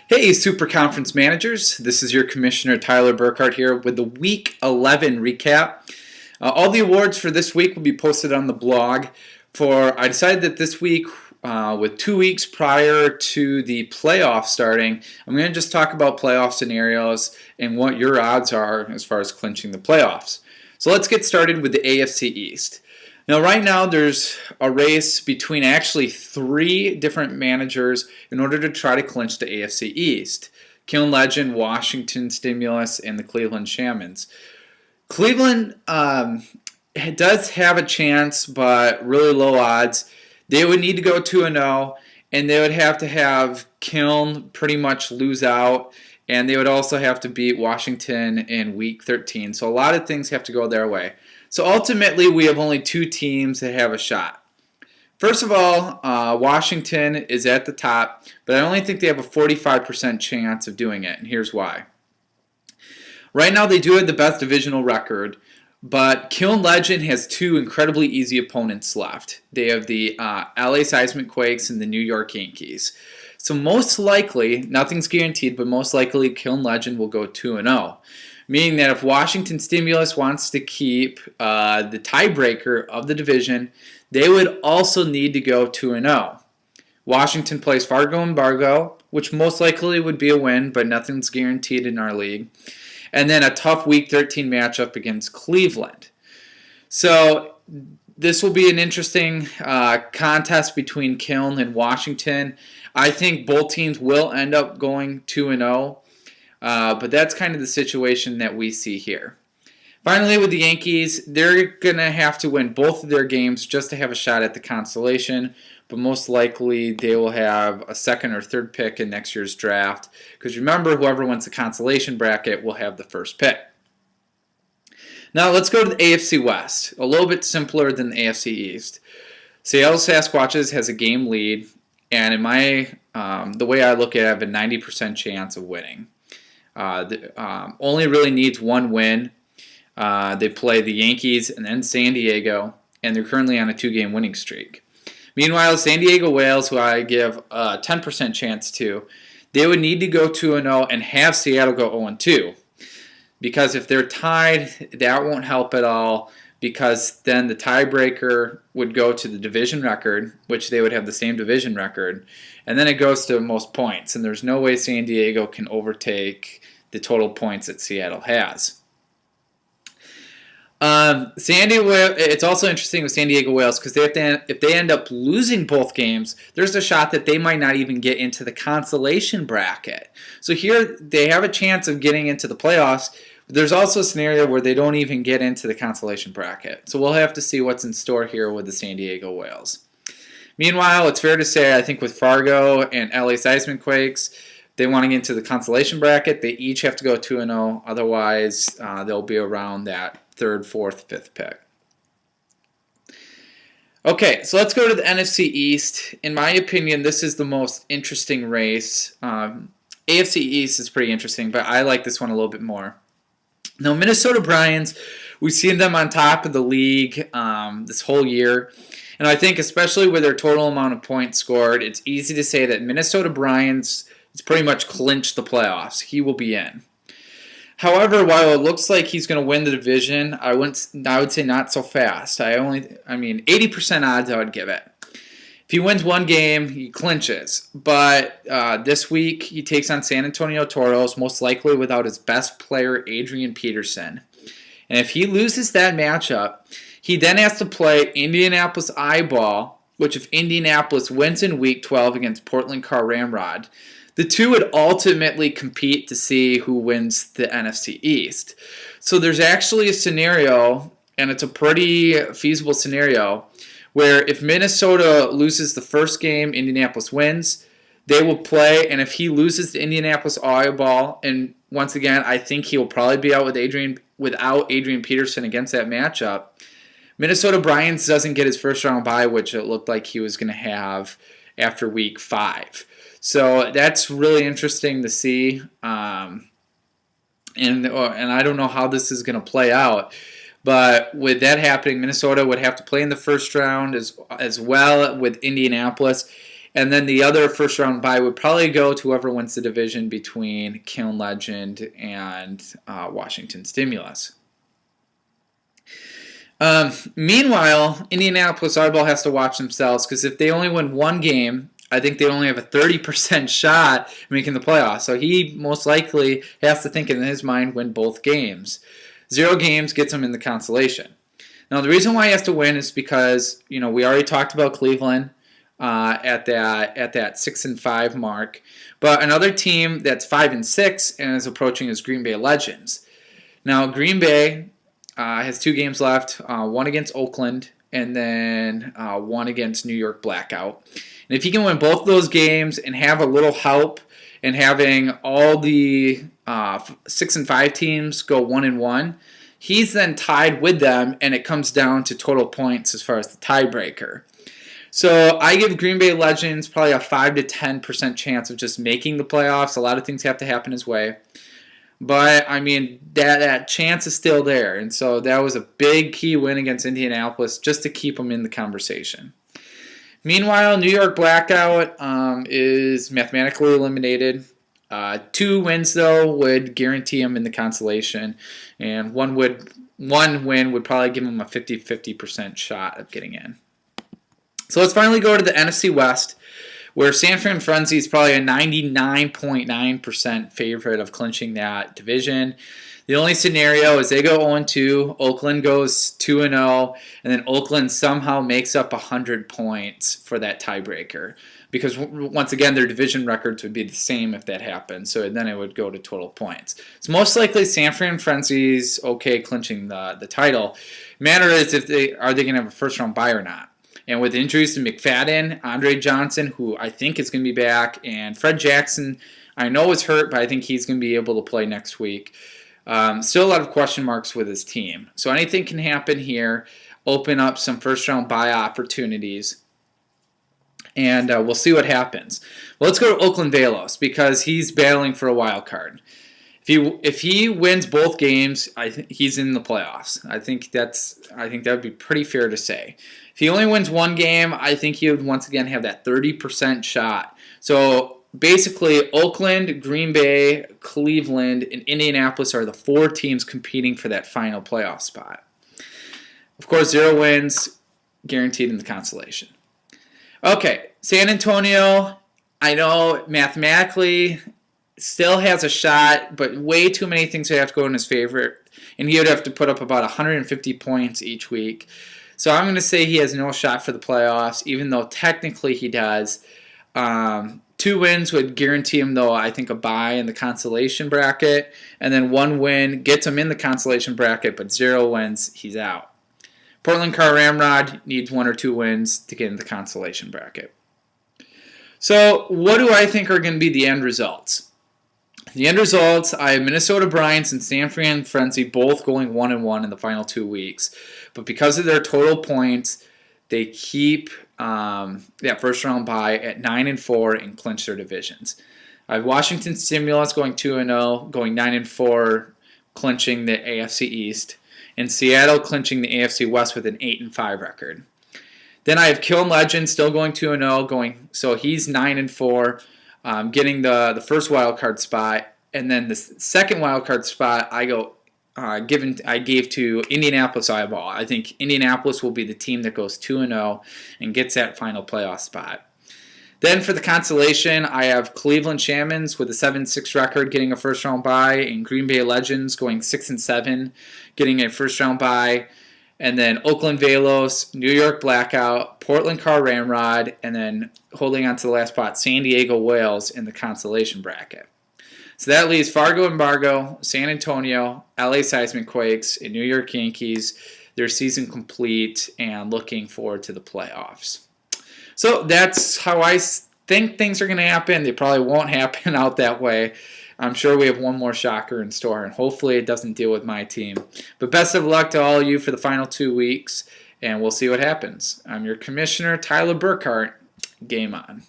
Hey, Super Conference Managers. This is your Commissioner Tyler Burkart here with the Week 11 recap. All the awards for this week will be posted on the blog. I decided that this week, with 2 weeks prior to the playoffs starting, I'm going to just talk about playoff scenarios and what your odds are as far as clinching the playoffs. So let's get started with the AFC East. Now, right now, there's a race between actually 3 different managers in order to try to clinch the AFC East. Kiln Legend, Washington Stimulus, and the Cleveland Shamans. Cleveland does have a chance, but really low odds. They would need to go 2-0, and they would have to have Kiln pretty much lose out, and they would also have to beat Washington in Week 13. So a lot of things have to go their way. So ultimately, we have only 2 teams that have a shot. First of all, Washington is at the top, but I only think they have a 45% chance of doing it, and here's why. Right now, they do have the best divisional record, but Kiln Legend has 2 incredibly easy opponents left. They have the LA Seismic Quakes and the New York Yankees. So most likely, nothing's guaranteed, but most likely Kiln Legend will go 2-0. Meaning that if Washington Stimulus wants to keep the tiebreaker of the division, they would also need to go 2-0. Washington plays Fargo and Bargo, which most likely would be a win, but nothing's guaranteed in our league. And then a tough Week 13 matchup against Cleveland. So this will be an interesting contest between Kiln and Washington. I think both teams will end up going 2-0. But that's kind of the situation that we see here. Finally, with the Yankees, they're going to have to win both of their games just to have a shot at the consolation, but most likely they will have a 2nd or 3rd pick in next year's draft, because remember, whoever wins the consolation bracket will have the first pick. Now let's go to the AFC West, a little bit simpler than the AFC East. Seattle Sasquatches has a game lead, and in the way I look at it, I have a 90% chance of winning. Only really needs 1 win. They play the Yankees and then San Diego, and they're currently on a 2-game winning streak. Meanwhile, San Diego Whales, who I give a 10% chance to, they would need to go 2-0 and have Seattle go 0-2. Because if they're tied, that won't help at all, because then the tiebreaker would go to the division record, which they would have the same division record, and then it goes to most points, and there's no way San Diego can overtake the total points that Seattle has. It's also interesting with San Diego Whales because if they end up losing both games, there's a shot that they might not even get into the consolation bracket. So here they have a chance of getting into the playoffs. But there's also a scenario where they don't even get into the consolation bracket. So we'll have to see what's in store here with the San Diego Whales. Meanwhile, it's fair to say, I think with Fargo and LA Seismic Quakes, they want to get into the consolation bracket. They each have to go 2-0. Otherwise, they'll be around that 3rd, 4th, 5th pick. Okay, so let's go to the NFC East. In my opinion, this is the most interesting race. AFC East is pretty interesting, but I like this one a little bit more. Now, Minnesota Bryans, we've seen them on top of the league this whole year. And I think especially with their total amount of points scored, it's easy to say that Minnesota Bryans has pretty much clinched the playoffs. He will be in. However, while it looks like he's going to win the division, I would say not so fast. 80% odds I would give it. If he wins 1 game, he clinches. But this week, he takes on San Antonio Toros, most likely without his best player, Adrian Peterson. And if he loses that matchup, he then has to play Indianapolis Eyeball, which if Indianapolis wins in Week 12 against Portland Car Ramrod, the two would ultimately compete to see who wins the NFC East. So there's actually a scenario, and it's a pretty feasible scenario, where if Minnesota loses the first game, Indianapolis wins, they will play, and if he loses the Indianapolis Eyeball, and once again, I think he will probably be out without Adrian Peterson against that matchup, Minnesota Bryans doesn't get his first round bye, which it looked like he was going to have after Week 5. So that's really interesting to see, and I don't know how this is going to play out. But with that happening, Minnesota would have to play in the first round as well with Indianapolis. And then the other first round bye would probably go to whoever wins the division between Kiln Legend and Washington Stimulus. Meanwhile, Indianapolis Eyeball has to watch themselves, because if they only win one game, I think they only have a 30% shot at making the playoffs. So he most likely has to think in his mind win both games. 0 games gets him in the consolation. Now the reason why he has to win is because we already talked about Cleveland at that 6-5 mark, but another team that's 5-6 and is approaching is Green Bay Legends. Now Green Bay has 2 games left, one against Oakland and then one against New York Blackout. And if he can win both of those games and have a little help in having all the 6-5 teams go 1-1, he's then tied with them, and it comes down to total points as far as the tiebreaker. So I give Green Bay Legends probably a 5 to 10% chance of just making the playoffs. A lot of things have to happen his way. But, I mean, that chance is still there. And so that was a big key win against Indianapolis just to keep them in the conversation. Meanwhile, New York Blackout is mathematically eliminated. 2 wins, though, would guarantee him in the consolation. And one win would probably give him a 50% shot of getting in. So let's finally go to the NFC West, where San Fran Frenzy is probably a 99.9% favorite of clinching that division. The only scenario is they go 0-2, Oakland goes 2-0, and then Oakland somehow makes up 100 points for that tiebreaker. Because once again, their division records would be the same if that happened, so then it would go to total points. It's most likely San Fran Frenzy's okay clinching the title. Matter is if are they going to have a first round bye or not. And with injuries to McFadden, Andre Johnson, who I think is going to be back, and Fred Jackson, I know is hurt, but I think he's going to be able to play next week. Still a lot of question marks with his team. So anything can happen here, open up some first-round bye opportunities, and we'll see what happens. Well, let's go to Oakland Velos, because he's battling for a wild card. If he wins both games, I think he's in the playoffs. I think that would be pretty fair to say. If he only wins one game, I think he would once again have that 30% shot. So basically, Oakland, Green Bay, Cleveland, and Indianapolis are the 4 teams competing for that final playoff spot. Of course, 0 wins, guaranteed in the consolation. Okay, San Antonio, I know mathematically still has a shot, but way too many things would have to go in his favor, and he would have to put up about 150 points each week. So I'm going to say he has no shot for the playoffs, even though technically he does. 2 wins would guarantee him, though, I think a bye in the consolation bracket, and then 1 win gets him in the consolation bracket, but 0 wins, he's out. Portland Car Ramrod needs 1 or 2 wins to get in the consolation bracket. So what do I think are going to be the end results? The end results, I have Minnesota Bryants and San Fran Frenzy both going 1-1 in the final 2 weeks. But because of their total points, they keep that first round bye at 9-4 and clinch their divisions. I have Washington Stimulus going 2-0, going 9-4, clinching the AFC East, and Seattle clinching the AFC West with an 8-5 record. Then I have Kiln Legend still going 2-0, so he's 9-4. Getting the first wild card spot, and then the second wild card spot I gave to Indianapolis Eyeball. I think Indianapolis will be the team that goes 2-0 and gets that final playoff spot. Then for the consolation, I have Cleveland Shamans with a 7-6 record getting a first round bye, and Green Bay Legends going 6-7 getting a first round bye. And then Oakland Velos, New York Blackout, Portland Car Ramrod, and then holding on to the last spot, San Diego Whales in the consolation bracket. So that leaves Fargo Embargo, San Antonio, LA Seismic Quakes, and New York Yankees, their season complete and looking forward to the playoffs. So that's how I think things are going to happen. They probably won't happen out that way. I'm sure we have one more shocker in store, and hopefully it doesn't deal with my team. But best of luck to all of you for the final 2 weeks, and we'll see what happens. I'm your commissioner, Tyler Burkart. Game on.